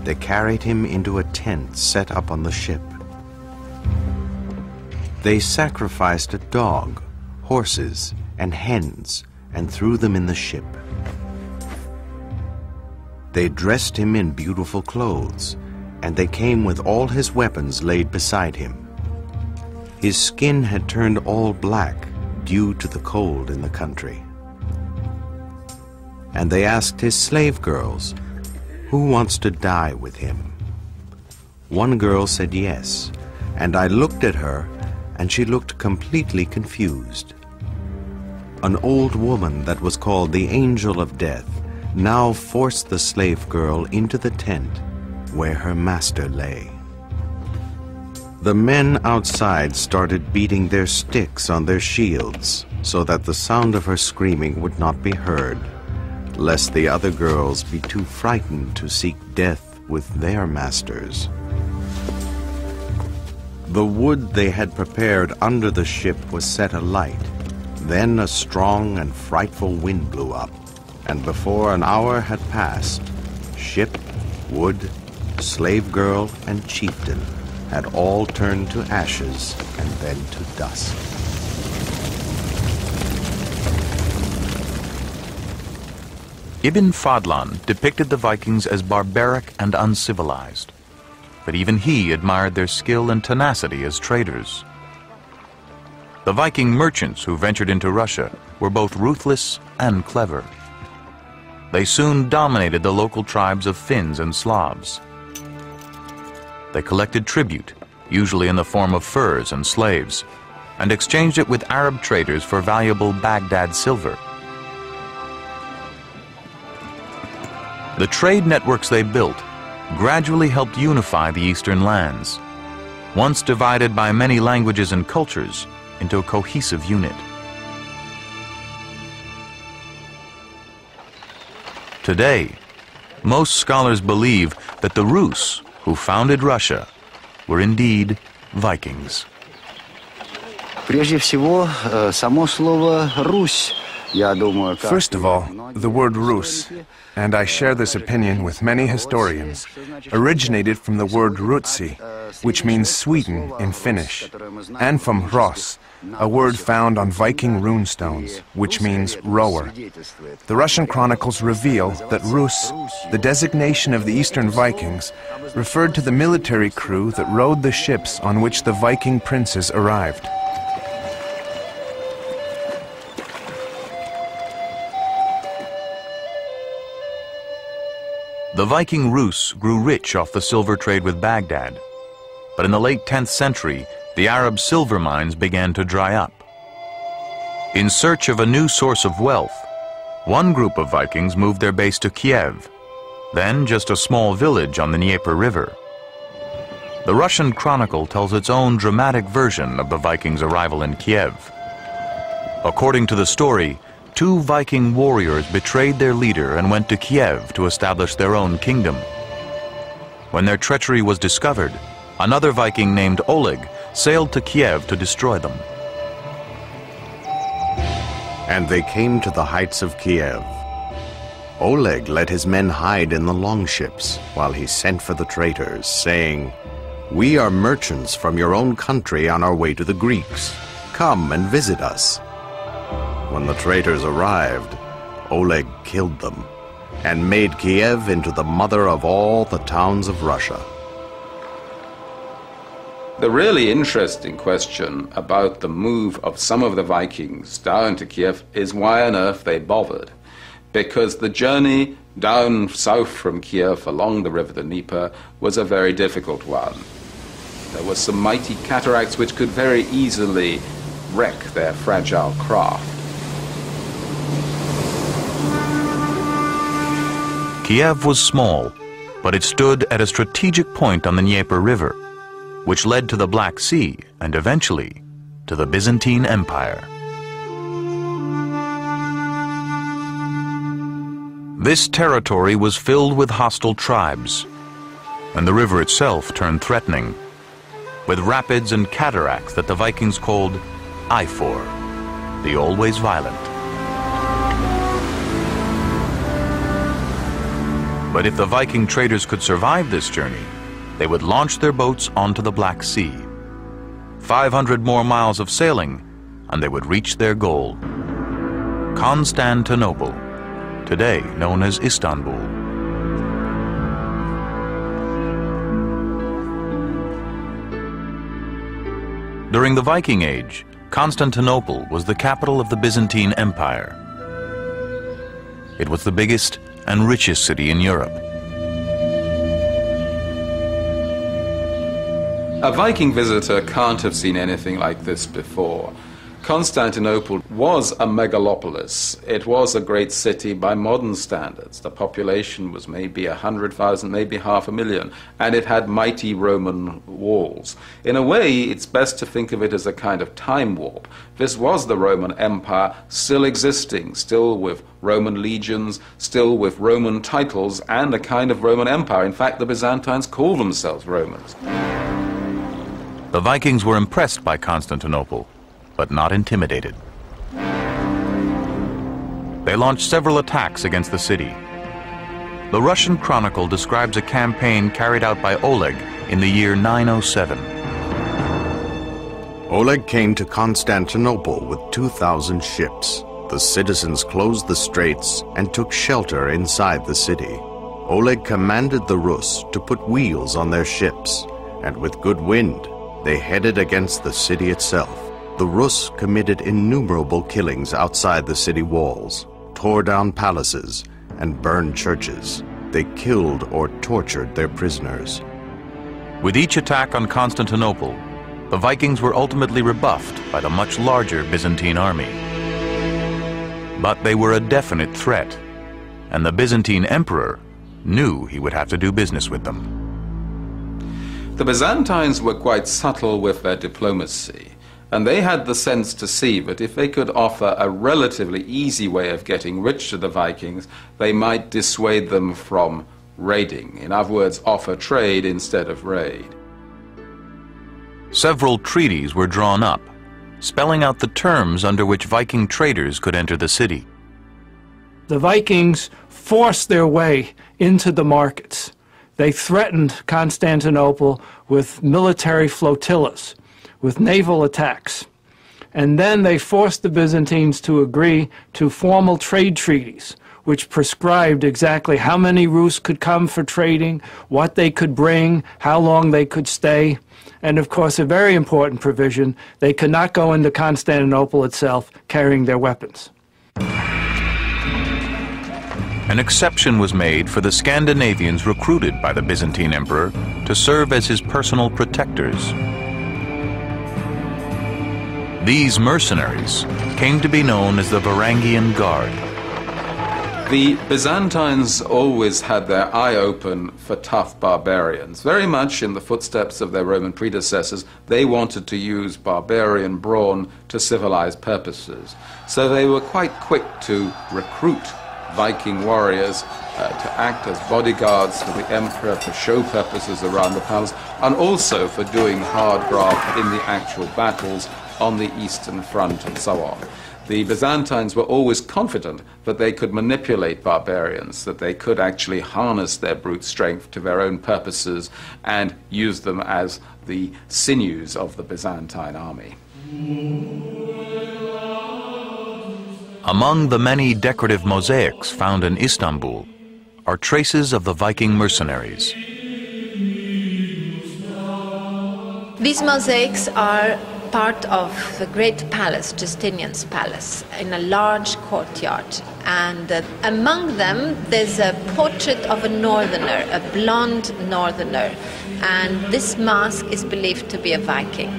They carried him into a tent set up on the ship. They sacrificed a dog, horses, and hens, and threw them in the ship. They dressed him in beautiful clothes, and they came with all his weapons laid beside him. His skin had turned all black due to the cold in the country. And they asked his slave girls, "Who wants to die with him?" One girl said yes, and I looked at her, and she looked completely confused. An old woman that was called the Angel of Death now forced the slave girl into the tent where her master lay. The men outside started beating their sticks on their shields so that the sound of her screaming would not be heard, lest the other girls be too frightened to seek death with their masters. The wood they had prepared under the ship was set alight. Then a strong and frightful wind blew up, and before an hour had passed, ship, wood, slave girl, and chieftain had all turned to ashes and then to dust. Ibn Fadlan depicted the Vikings as barbaric and uncivilized, but even he admired their skill and tenacity as traders. The Viking merchants who ventured into Russia were both ruthless and clever. They soon dominated the local tribes of Finns and Slavs. They collected tribute, usually in the form of furs and slaves, and exchanged it with Arab traders for valuable Baghdad silver. The trade networks they built gradually helped unify the eastern lands, once divided by many languages and cultures, into a cohesive unit. Today, most scholars believe that the Rus, who founded Russia, were indeed Vikings. Прежде всего, само слово «Русь», я думаю, First of all, the word Rus, and I share this opinion with many historians, originated from the word Rutsi, which means Sweden in Finnish, and from Ros, a word found on Viking runestones, which means rower. The Russian chronicles reveal that Rus, the designation of the Eastern Vikings, referred to the military crew that rowed the ships on which the Viking princes arrived. The Viking Rus grew rich off the silver trade with Baghdad, but in the late 10th century, the Arab silver mines began to dry up. In search of a new source of wealth, one group of Vikings moved their base to Kiev, then just a small village on the Dnieper River. The Russian chronicle tells its own dramatic version of the Vikings' arrival in Kiev. According to the story, 2 Viking warriors betrayed their leader and went to Kiev to establish their own kingdom. When their treachery was discovered, another Viking named Oleg sailed to Kiev to destroy them. And they came to the heights of Kiev. Oleg let his men hide in the longships while he sent for the traitors, saying, "We are merchants from your own country on our way to the Greeks. Come and visit us." When the traitors arrived, Oleg killed them and made Kiev into the mother of all the towns of Russia. The really interesting question about the move of some of the Vikings down to Kiev is why on earth they bothered. Because the journey down south from Kiev along the river the Dnieper was a very difficult one. There were some mighty cataracts which could very easily wreck their fragile craft. Kiev was small, but it stood at a strategic point on the Dnieper River, which led to the Black Sea and eventually to the Byzantine Empire. This territory was filled with hostile tribes, and the river itself turned threatening, with rapids and cataracts that the Vikings called Ifor, the always violent. But if the Viking traders could survive this journey, they would launch their boats onto the Black Sea. 500 more miles of sailing, and they would reach their goal, Constantinople, today known as Istanbul. During the Viking Age, Constantinople was the capital of the Byzantine Empire. It was the biggest and richest city in Europe. A Viking visitor can't have seen anything like this before. Constantinople was a megalopolis. It was a great city by modern standards. The population was maybe 100,000, maybe 500,000, and it had mighty Roman walls. In a way, it's best to think of it as a kind of time warp. This was the Roman Empire still existing, still with Roman legions, still with Roman titles, and a kind of Roman Empire. In fact, the Byzantines called themselves Romans. The Vikings were impressed by Constantinople, but not intimidated. They launched several attacks against the city. The Russian Chronicle describes a campaign carried out by Oleg in the year 907. Oleg came to Constantinople with 2,000 ships. The citizens closed the straits and took shelter inside the city. Oleg commanded the Rus to put wheels on their ships, and with good wind, they headed against the city itself. The Rus committed innumerable killings outside the city walls, tore down palaces, and burned churches. They killed or tortured their prisoners. With each attack on Constantinople, the Vikings were ultimately rebuffed by the much larger Byzantine army. But they were a definite threat, and the Byzantine emperor knew he would have to do business with them. The Byzantines were quite subtle with their diplomacy. And they had the sense to see that if they could offer a relatively easy way of getting rich to the Vikings, they might dissuade them from raiding. In other words, offer trade instead of raid. Several treaties were drawn up, spelling out the terms under which Viking traders could enter the city. The Vikings forced their way into the markets. They threatened Constantinople with military flotillas, with naval attacks. And then they forced the Byzantines to agree to formal trade treaties, which prescribed exactly how many Rus could come for trading, what they could bring, how long they could stay. And of course, a very important provision, they could not go into Constantinople itself carrying their weapons. An exception was made for the Scandinavians recruited by the Byzantine emperor to serve as his personal protectors. These mercenaries came to be known as the Varangian Guard. The Byzantines always had their eye open for tough barbarians. Very much in the footsteps of their Roman predecessors, they wanted to use barbarian brawn to civilized purposes. So they were quite quick to recruit Viking warriors to act as bodyguards for the emperor for show purposes around the palace, and also for doing hard graft in the actual battles on the Eastern Front and so on. The Byzantines were always confident that they could manipulate barbarians, that they could actually harness their brute strength to their own purposes and use them as the sinews of the Byzantine army. Among the many decorative mosaics found in Istanbul are traces of the Viking mercenaries. These mosaics are part of the great palace, Justinian's palace, in a large courtyard. And among them, there's a portrait of a northerner, a blonde northerner. And this mask is believed to be a Viking.